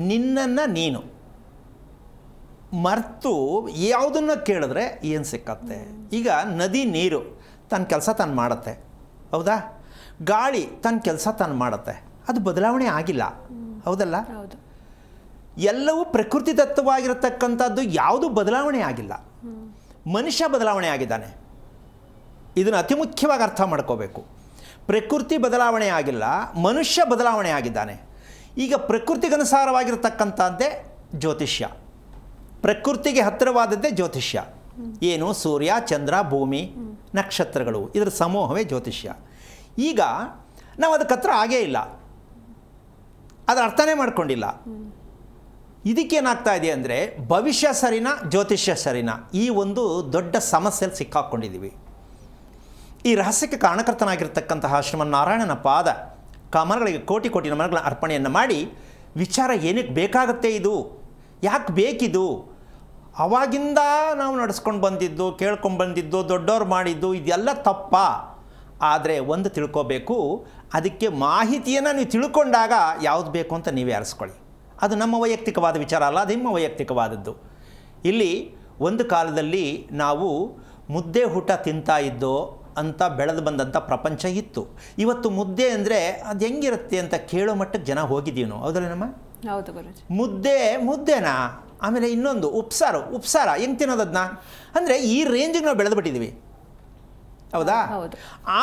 ನಿನ್ನನ್ನು ನೀನು ಮರೆತು ಯಾವುದನ್ನು ಕೇಳಿದ್ರೆ ಏನು ಸಿಕ್ಕತ್ತೆ. ಈಗ ನದಿ ನೀರು ತನ್ನ ಕೆಲಸ ತಾನು ಮಾಡುತ್ತೆ, ಹೌದಾ? ಗಾಳಿ ತನ್ನ ಕೆಲಸ ತಾನು ಮಾಡುತ್ತೆ, ಅದು ಬದಲಾವಣೆ ಆಗಿಲ್ಲ, ಹೌದಲ್ಲ? ಹೌದು. ಎಲ್ಲವೂ ಪ್ರಕೃತಿದತ್ತವಾಗಿರತಕ್ಕಂಥದ್ದು, ಯಾವುದೂ ಬದಲಾವಣೆ ಆಗಿಲ್ಲ. ಮನುಷ್ಯ ಬದಲಾವಣೆ ಆಗಿದ್ದಾನೆ. ಇದನ್ನು ಅತಿ ಮುಖ್ಯವಾಗಿ ಅರ್ಥ ಮಾಡ್ಕೋಬೇಕು. ಪ್ರಕೃತಿ ಬದಲಾವಣೆ ಆಗಿಲ್ಲ, ಮನುಷ್ಯ ಬದಲಾವಣೆ ಆಗಿದ್ದಾನೆ. ಈಗ ಪ್ರಕೃತಿಗನುಸಾರವಾಗಿರತಕ್ಕಂಥದ್ದೇ ಜ್ಯೋತಿಷ್ಯ, ಪ್ರಕೃತಿಗೆ ಹತ್ತಿರವಾದದ್ದೇ ಜ್ಯೋತಿಷ್ಯ. ಏನು? ಸೂರ್ಯ, ಚಂದ್ರ, ಭೂಮಿ, ನಕ್ಷತ್ರಗಳು, ಇದರ ಸಮೂಹವೇ ಜ್ಯೋತಿಷ್ಯ. ಈಗ ನಾವು ಅದಕ್ಕೆ ಹತ್ರ ಆಗೇ ಇಲ್ಲ, ಅದರ ಅರ್ಥನೇ ಮಾಡ್ಕೊಂಡಿಲ್ಲ. ಇದಕ್ಕೇನಾಗ್ತಾ ಇದೆ ಅಂದರೆ, ಭವಿಷ್ಯ ಸರಿನಾ ಜ್ಯೋತಿಷ್ಯ ಸರಿನಾ, ಈ ಒಂದು ದೊಡ್ಡ ಸಮಸ್ಯೆಯಲ್ಲಿ ಸಿಕ್ಕಾಕ್ಕೊಂಡಿದ್ದೀವಿ. ಈ ರಹಸ್ಯಕ್ಕೆ ಕಾರಣಕರ್ತನಾಗಿರ್ತಕ್ಕಂತಹ ಶ್ರೀಮನ್ನಾರಾಯಣನ ಪಾದ ಕಮಲಗಳಿಗೆ ಕೋಟಿ ಕೋಟಿ ನಮನಗಳ ಅರ್ಪಣೆಯನ್ನು ಮಾಡಿ, ವಿಚಾರ ಏನಕ್ಕೆ ಬೇಕಾಗುತ್ತೆ, ಇದು ಯಾಕೆ ಬೇಕಿದು, ಅವಾಗಿಂದ ನಾವು ನಡೆಸ್ಕೊಂಡು ಬಂದಿದ್ದು, ಕೇಳ್ಕೊಂಡು ಬಂದಿದ್ದು, ದೊಡ್ಡವ್ರು ಮಾಡಿದ್ದು, ಇದೆಲ್ಲ ತಪ್ಪ. ಆದರೆ ಒಂದು ತಿಳ್ಕೋಬೇಕು, ಅದಕ್ಕೆ ಮಾಹಿತಿಯನ್ನು ನೀವು ತಿಳ್ಕೊಂಡಾಗ ಯಾವುದು ಬೇಕು ಅಂತ ನೀವೇ ಆರಿಸ್ಕೊಳ್ಳಿ. ಅದು ನಮ್ಮ ವೈಯಕ್ತಿಕವಾದ ವಿಚಾರ ಅಲ್ಲ, ಅದು ನಿಮ್ಮ ವೈಯಕ್ತಿಕವಾದದ್ದು. ಇಲ್ಲಿ ಒಂದು ಕಾಲದಲ್ಲಿ ನಾವು ಮುದ್ದೆ ಊಟ ತಿಂತಾ ಇದ್ದೋ ಅಂತ ಬೆಳೆದು ಬಂದಂಥ ಪ್ರಪಂಚ ಇತ್ತು. ಇವತ್ತು ಮುದ್ದೆ ಅಂದರೆ ಅದು ಹೆಂಗಿರುತ್ತೆ ಅಂತ ಕೇಳೋ ಮಟ್ಟಕ್ಕೆ ಜನ ಹೋಗಿದ್ದೀವಿ ನಾವು, ಹೌದಲ್ಲೇನಮ್ಮ? ಹೌದು ಗುರುಜಿ. ಮುದ್ದೆನಾ, ಆಮೇಲೆ ಇನ್ನೊಂದು ಉಪ್ಸಾರ ಹೆಂಗೆ ತಿನ್ನೋದನ್ನ ಅಂದರೆ ಈ ರೇಂಜಿಗೆ ನಾವು ಬೆಳೆದುಬಿಟ್ಟಿದ್ದೀವಿ, ಹೌದಾ?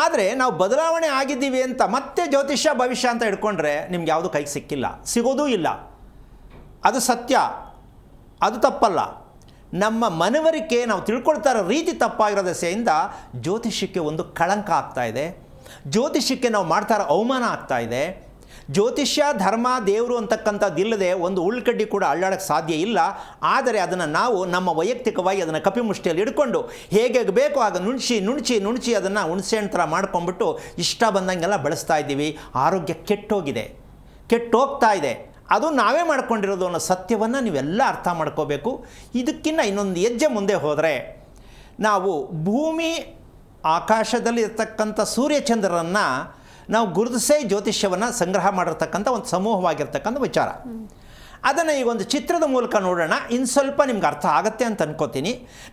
ಆದರೆ ನಾವು ಬದಲಾವಣೆ ಆಗಿದ್ದೀವಿ ಅಂತ ಮತ್ತೆ ಜ್ಯೋತಿಷ್ಯ ಭವಿಷ್ಯ ಅಂತ ಹಿಡ್ಕೊಂಡ್ರೆ ನಿಮ್ಗೆ ಯಾವುದು ಕೈಗೆ ಸಿಕ್ಕಿಲ್ಲ, ಸಿಗೋದೂ ಇಲ್ಲ. ಅದು ಸತ್ಯ, ಅದು ತಪ್ಪಲ್ಲ. ನಮ್ಮ ಮನವರಿಕೆ, ನಾವು ತಿಳ್ಕೊಳ್ತಾ ಇರೋ ರೀತಿ ತಪ್ಪಾಗಿರೋದೆಸೆಯಿಂದ ಜ್ಯೋತಿಷ್ಯಕ್ಕೆ ಒಂದು ಕಳಂಕ ಆಗ್ತಾ ಇದೆ, ಜ್ಯೋತಿಷ್ಯಕ್ಕೆ ನಾವು ಮಾಡ್ತಾ ಇರೋ ಅವಮಾನ ಆಗ್ತಾ ಇದೆ. ಜ್ಯೋತಿಷ್ಯ, ಧರ್ಮ, ದೇವರು ಅಂತಕ್ಕಂಥದ್ದಿಲ್ಲದೆ ಒಂದು ಉಳ್ಕಡ್ಡಿ ಕೂಡ ಅಳ್ಳಾಡೋಕ್ಕೆ ಸಾಧ್ಯ ಇಲ್ಲ. ಆದರೆ ಅದನ್ನು ನಾವು ನಮ್ಮ ವೈಯಕ್ತಿಕವಾಗಿ ಅದನ್ನು ಕಪಿಮುಷ್ಟಿಯಲ್ಲಿ ಹಿಡ್ಕೊಂಡು ಹೇಗೆ ಬೇಕು ಆಗ ನುಣಚಿ ಅದನ್ನು ಹುಣಸೆಹಣ್ಣು ಥರ ಮಾಡ್ಕೊಂಡ್ಬಿಟ್ಟು ಇಷ್ಟ ಬಂದಂಗೆಲ್ಲ ಬಳಸ್ತಾ ಇದ್ದೀವಿ. ಆರೋಗ್ಯ ಕೆಟ್ಟೋಗ್ತಾ ಇದೆ. ಅದು ನಾವೇ ಮಾಡ್ಕೊಂಡಿರೋದು ಅನ್ನೋ ಸತ್ಯವನ್ನು ನೀವೆಲ್ಲ ಅರ್ಥ ಮಾಡ್ಕೋಬೇಕು. ಇದಕ್ಕಿಂತ ಇನ್ನೊಂದು ಹೆಜ್ಜೆ ಮುಂದೆ ಹೋದರೆ, ನಾವು ಭೂಮಿ ಆಕಾಶದಲ್ಲಿ ಇರ್ತಕ್ಕಂಥ ಸೂರ್ಯಚಂದ್ರರನ್ನು ನಾವು ಗುರುತಿಸೇ ಜ್ಯೋತಿಷ್ಯವನ್ನು ಸಂಗ್ರಹ ಮಾಡಿರ್ತಕ್ಕಂಥ ಒಂದು ಸಮೂಹವಾಗಿರ್ತಕ್ಕಂಥ ವಿಚಾರ. ಅದನ್ನು ಈಗ ಒಂದು ಚಿತ್ರದ ಮೂಲಕ ನೋಡೋಣ, ಇನ್ನು ಸ್ವಲ್ಪ ನಿಮ್ಗೆ ಅರ್ಥ ಆಗುತ್ತೆ ಅಂತ ಅನ್ಕೋತೀನಿ.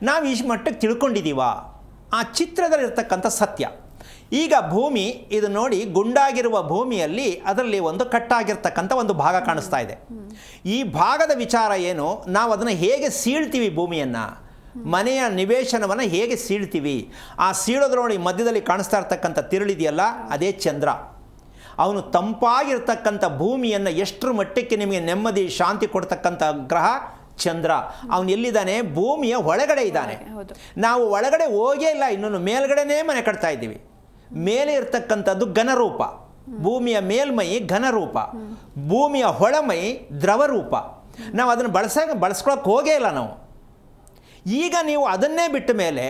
ನಾವು ಈ ಮಟ್ಟಕ್ಕೆ ತಿಳ್ಕೊಂಡಿದ್ದೀವ ಆ ಚಿತ್ರದಲ್ಲಿರ್ತಕ್ಕಂಥ ಸತ್ಯ. ಈಗ ಭೂಮಿ, ಇದು ನೋಡಿ, ಗುಂಡಾಗಿರುವ ಭೂಮಿಯಲ್ಲಿ ಅದರಲ್ಲಿ ಒಂದು ಕಟ್ಟಾಗಿರ್ತಕ್ಕಂಥ ಒಂದು ಭಾಗ ಕಾಣಿಸ್ತಾ ಇದೆ. ಈ ಭಾಗದ ವಿಚಾರ ಏನು, ನಾವು ಅದನ್ನು ಹೇಗೆ ಸೀಳ್ತೀವಿ, ಭೂಮಿಯನ್ನು, ಮನೆಯ ನಿವೇಶನವನ್ನು ಹೇಗೆ ಸೀಳ್ತೀವಿ. ಆ ಸೀಳೋದ್ರೊಳಗೆ ಮಧ್ಯದಲ್ಲಿ ಕಾಣಿಸ್ತಾ ಇರ್ತಕ್ಕಂಥ ತಿರುಳಿದೆಯಲ್ಲ, ಅದೇ ಚಂದ್ರ. ಅವನು ತಂಪಾಗಿರ್ತಕ್ಕಂಥ ಭೂಮಿಯನ್ನು ಎಷ್ಟರ ಮಟ್ಟಕ್ಕೆ ನಿಮಗೆ ನೆಮ್ಮದಿ ಶಾಂತಿ ಕೊಡ್ತಕ್ಕಂಥ ಗ್ರಹ ಚಂದ್ರ. ಅವನು ಎಲ್ಲಿದ್ದಾನೆ? ಭೂಮಿಯ ಒಳಗಡೆ ಇದ್ದಾನೆ. ನಾವು ಒಳಗಡೆ ಹೋಗೇ ಇಲ್ಲ, ಇನ್ನೊಂದು ಮೇಲ್ಗಡೆನೇ ಮನೆ ಕಟ್ತಾ ಇದ್ದೀವಿ. ಮೇಲೆ ಇರ್ತಕ್ಕಂಥದ್ದು ಘನರೂಪ, ಭೂಮಿಯ ಮೇಲ್ಮೈ ಘನರೂಪ, ಭೂಮಿಯ ಹೊಳಮೈ ದ್ರವರೂಪ. ನಾವು ಅದನ್ನು ಬಳಸ್ಕೊಳಕ್ಕೆ ಹೋಗೇ ಇಲ್ಲ ನಾವು. ಈಗ ನೀವು ಅದನ್ನೇ ಬಿಟ್ಟ ಮೇಲೆ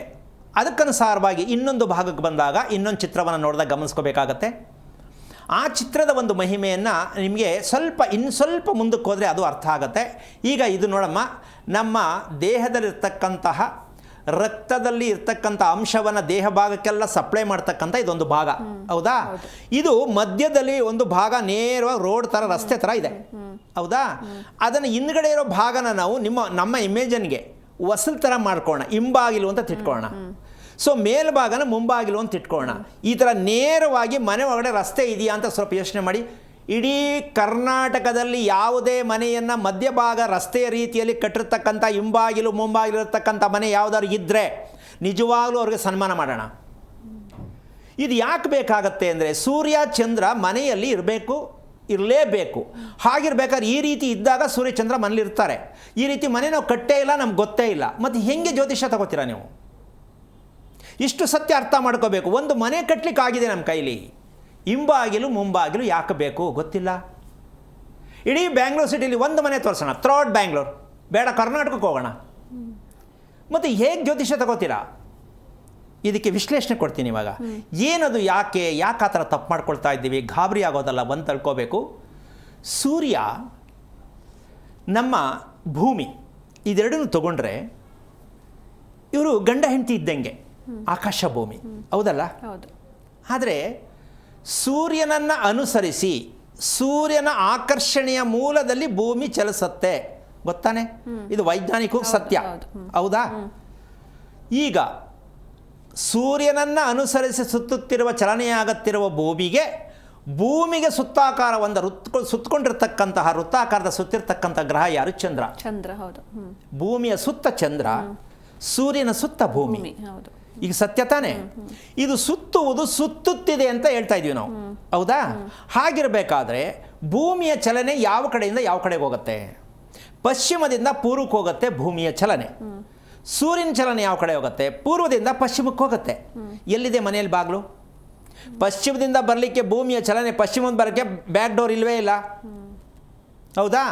ಅದಕ್ಕನುಸಾರವಾಗಿ ಇನ್ನೊಂದು ಭಾಗಕ್ಕೆ ಬಂದಾಗ ಇನ್ನೊಂದು ಚಿತ್ರವನ್ನು ನೋಡಿದಾಗ ಗಮನಿಸ್ಕೋಬೇಕಾಗತ್ತೆ. ಆ ಚಿತ್ರದ ಒಂದು ಮಹಿಮೆಯನ್ನು ನಿಮಗೆ ಸ್ವಲ್ಪ ಮುಂದಕ್ಕೆ ಹೋದರೆ ಅದು ಅರ್ಥ ಆಗುತ್ತೆ. ಈಗ ಇದು ನೋಡಮ್ಮ, ನಮ್ಮ ದೇಹದಲ್ಲಿರ್ತಕ್ಕಂತಹ ರಕ್ತದಲ್ಲಿ ಇರ್ತಕ್ಕಂಥ ಅಂಶವನ್ನು ದೇಹ ಭಾಗಕ್ಕೆಲ್ಲ ಸಪ್ಲೈ ಮಾಡ್ತಕ್ಕಂಥ ಇದೊಂದು ಭಾಗ, ಹೌದಾ? ಇದು ಮಧ್ಯದಲ್ಲಿ ಒಂದು ಭಾಗ ನೇರವಾಗಿ ರೋಡ್ ಥರ, ರಸ್ತೆ ಥರ ಇದೆ, ಹೌದಾ? ಅದನ್ನು ಹಿಂದ್ಗಡೆ ಇರೋ ಭಾಗನ ನಾವು ನಮ್ಮ ಇಮೇಜನ್ಗೆ ವಸಲ್ ಥರ ಮಾಡ್ಕೊಳ್ಳೋಣ, ಹಿಂಬಾಗಿಲು ಅಂತ ತಿಟ್ಕೊಳ್ಳೋಣ. ಸೊ ಮೇಲ್ಭಾಗನ ಮುಂಬಾಗಿಲು ಅಂತ ಇಟ್ಕೊಳ್ಳೋಣ. ಈ ಥರ ನೇರವಾಗಿ ಮನೆ ಒಳಗಡೆ ರಸ್ತೆ ಇದೆಯಾ ಅಂತ ಸ್ವಲ್ಪ ಯೋಚನೆ ಮಾಡಿ. ಇಡೀ ಕರ್ನಾಟಕದಲ್ಲಿ ಯಾವುದೇ ಮನೆಯನ್ನು ಮಧ್ಯಭಾಗ ರಸ್ತೆಯ ರೀತಿಯಲ್ಲಿ ಕಟ್ಟಿರ್ತಕ್ಕಂಥ ಹಿಂಬಾಗಿಲು ಮುಂಬಾಗಿಲು ಇರತಕ್ಕಂಥ ಮನೆ ಯಾವುದಾದ್ರು ಇದ್ದರೆ ನಿಜವಾಗ್ಲೂ ಅವ್ರಿಗೆ ಸನ್ಮಾನ ಮಾಡೋಣ. ಇದು ಯಾಕೆ ಬೇಕಾಗತ್ತೆ ಅಂದರೆ, ಸೂರ್ಯ ಚಂದ್ರ ಮನೆಯಲ್ಲಿ ಇರಲೇಬೇಕು. ಹಾಗಿರ್ಬೇಕಾದ್ರೆ ಈ ರೀತಿ ಇದ್ದಾಗ ಸೂರ್ಯಚಂದ್ರ ಮನೇಲಿರ್ತಾರೆ. ಈ ರೀತಿ ಮನೆ ನಾವು ಕಟ್ಟೇ ಇಲ್ಲ, ನಮ್ಗೆ ಗೊತ್ತೇ ಇಲ್ಲ. ಮತ್ತು ಹೆಂಗೆ ಜ್ಯೋತಿಷ್ಯ ತಗೋತೀರಾ ನೀವು? ಇಷ್ಟು ಸತ್ಯ ಅರ್ಥ ಮಾಡ್ಕೋಬೇಕು. ಒಂದು ಮನೆ ಕಟ್ಟಲಿಕ್ಕೆ ಆಗಿದೆ ನಮ್ಮ ಕೈಲಿ, ಹಿಂಬಾಗಿಲು ಮುಂಬಾಗಿಲು ಯಾಕೆ ಬೇಕು ಗೊತ್ತಿಲ್ಲ. ಇಡೀ ಬ್ಯಾಂಗ್ಳೂರು ಸಿಟಿಲಿ ಒಂದು ಮನೆ ತೋರಿಸೋಣ, ಥ್ರೂಔಟ್ ಬ್ಯಾಂಗ್ಳೂರು, ಬೇಡ ಕರ್ನಾಟಕಕ್ಕೆ ಹೋಗೋಣ. ಮತ್ತು ಹೇಗೆ ಜ್ಯೋತಿಷ್ಯ ತಗೋತೀರಾ? ಇದಕ್ಕೆ ವಿಶ್ಲೇಷಣೆ ಕೊಡ್ತೀನಿ ಇವಾಗ. ಏನದು, ಯಾಕೆ ಆ ಥರ ತಪ್ಪು ಮಾಡ್ಕೊಳ್ತಾ ಇದ್ದೀವಿ? ಗಾಬರಿ ಆಗೋದಲ್ಲ, ಬಂದು ತಳ್ಕೋಬೇಕು. ಸೂರ್ಯ, ನಮ್ಮ ಭೂಮಿ, ಇದೆರಡನ್ನೂ ತಗೊಂಡ್ರೆ ಇವರು ಗಂಡ ಹೆಂಡತಿ ಇದ್ದಂಗೆ, ಆಕಾಶ ಭೂಮಿ, ಹೌದಲ್ಲ? ಹೌದು. ಆದರೆ ಸೂರ್ಯನನ್ನು ಅನುಸರಿಸಿ ಸೂರ್ಯನ ಆಕರ್ಷಣೆಯ ಮೂಲದಲ್ಲಿ ಭೂಮಿ ಚಲಿಸುತ್ತೆ, ಗೊತ್ತಾನೆ? ಇದು ವೈಜ್ಞಾನಿಕವೂ ಸತ್ಯ, ಹೌದಾ? ಈಗ ಸೂರ್ಯನನ್ನು ಅನುಸರಿಸಿ ಸುತ್ತುತ್ತಿರುವ ಚಲನೆಯಾಗುತ್ತಿರುವ ಭೂಮಿಗೆ ಸುತ್ತಾಕಾರ ಒಂದು ಸುತ್ತಕೊಂಡಿರ್ತಕ್ಕಂತಹ ವೃತ್ತಾಕಾರದ ಸುತ್ತಿರ್ತಕ್ಕಂಥ ಗ್ರಹ ಯಾರು? ಚಂದ್ರ. ಚಂದ್ರ, ಹೌದು. ಭೂಮಿಯ ಸುತ್ತ ಚಂದ್ರ, ಸೂರ್ಯನ ಸುತ್ತ ಭೂಮಿ. ಹೌದು. ಈಗ ಸತ್ಯ ತಾನೆ? ಇದು ಸುತ್ತುತ್ತಿದೆ ಅಂತ ಹೇಳ್ತಾ ಇದೀವಿ ನಾವು, ಹೌದಾ? ಹಾಗಿರಬೇಕಾದ್ರೆ ಭೂಮಿಯ ಚಲನೆ ಯಾವ ಕಡೆಯಿಂದ ಯಾವ ಕಡೆಗೆ ಹೋಗುತ್ತೆ? ಪಶ್ಚಿಮದಿಂದ ಪೂರ್ವಕ್ಕೆ ಹೋಗುತ್ತೆ ಭೂಮಿಯ ಚಲನೆ. ಸೂರ್ಯನ ಚಲನೆ ಯಾವ ಕಡೆ ಹೋಗುತ್ತೆ? ಪೂರ್ವದಿಂದ ಪಶ್ಚಿಮಕ್ಕೆ ಹೋಗುತ್ತೆ. ಎಲ್ಲಿದೆ ಮನೆಯಲ್ಲಿ ಬಾಗಿಲು? ಪಶ್ಚಿಮದಿಂದ ಬರಲಿಕ್ಕೆ ಭೂಮಿಯ ಚಲನೆ, ಪಶ್ಚಿಮದಿಂದ ಬರೋಕ್ಕೆ ಬ್ಯಾಕ್ ಡೋರ್ ಇಲ್ವೇ ಇಲ್ಲ, ಹೌದಾ?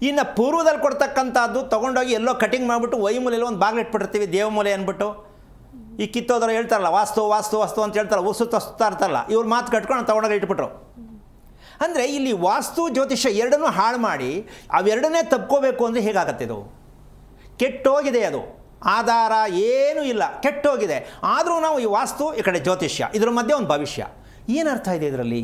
ಇನ್ನು ಪೂರ್ವದಲ್ಲಿ ಕೊಡ್ತಕ್ಕಂಥದ್ದು ತೊಗೊಂಡೋಗಿ ಎಲ್ಲೋ ಕಟಿಂಗ್ ಮಾಡಿಬಿಟ್ಟು ವೈಮೂಲೆಲ್ಲ ಒಂದು ಬಾಗಿಲು ಇಟ್ಬಿಟ್ಟಿರ್ತೀವಿ, ದೇವಮೂಲೆ ಅಂದ್ಬಿಟ್ಟು. ಈ ಕಿತ್ತೋದ್ರು ಹೇಳ್ತಾರಲ್ಲ, ವಾಸ್ತು ವಾಸ್ತು ವಾಸ್ತು ಅಂತ ಹೇಳ್ತಾರಲ್ಲ, ಸುತ್ತಾ ಇರ್ತಾರಲ್ಲ, ಇವ್ರು ಮಾತು ಕಟ್ಕೊಂಡು ತೊಗೊಂಡೋಗಿ ಇಟ್ಬಿಟ್ರು. ಅಂದರೆ ಇಲ್ಲಿ ವಾಸ್ತು ಜ್ಯೋತಿಷ್ಯ ಎರಡನ್ನೂ ಹಾಳು ಮಾಡಿ ಅವೆರಡನ್ನೇ ತಪ್ಕೋಬೇಕು ಅಂದರೆ ಹೇಗಾಗತ್ತೆ? ಇದು ಕೆಟ್ಟೋಗಿದೆ, ಅದು ಆಧಾರ ಏನೂ ಇಲ್ಲ, ಕೆಟ್ಟೋಗಿದೆ. ಆದರೂ ನಾವು ಈ ವಾಸ್ತು, ಈ ಕಡೆ ಜ್ಯೋತಿಷ್ಯ, ಇದರ ಮಧ್ಯೆ ಒಂದು ಭವಿಷ್ಯ. ಏನರ್ಥ ಇದೆ ಇದರಲ್ಲಿ?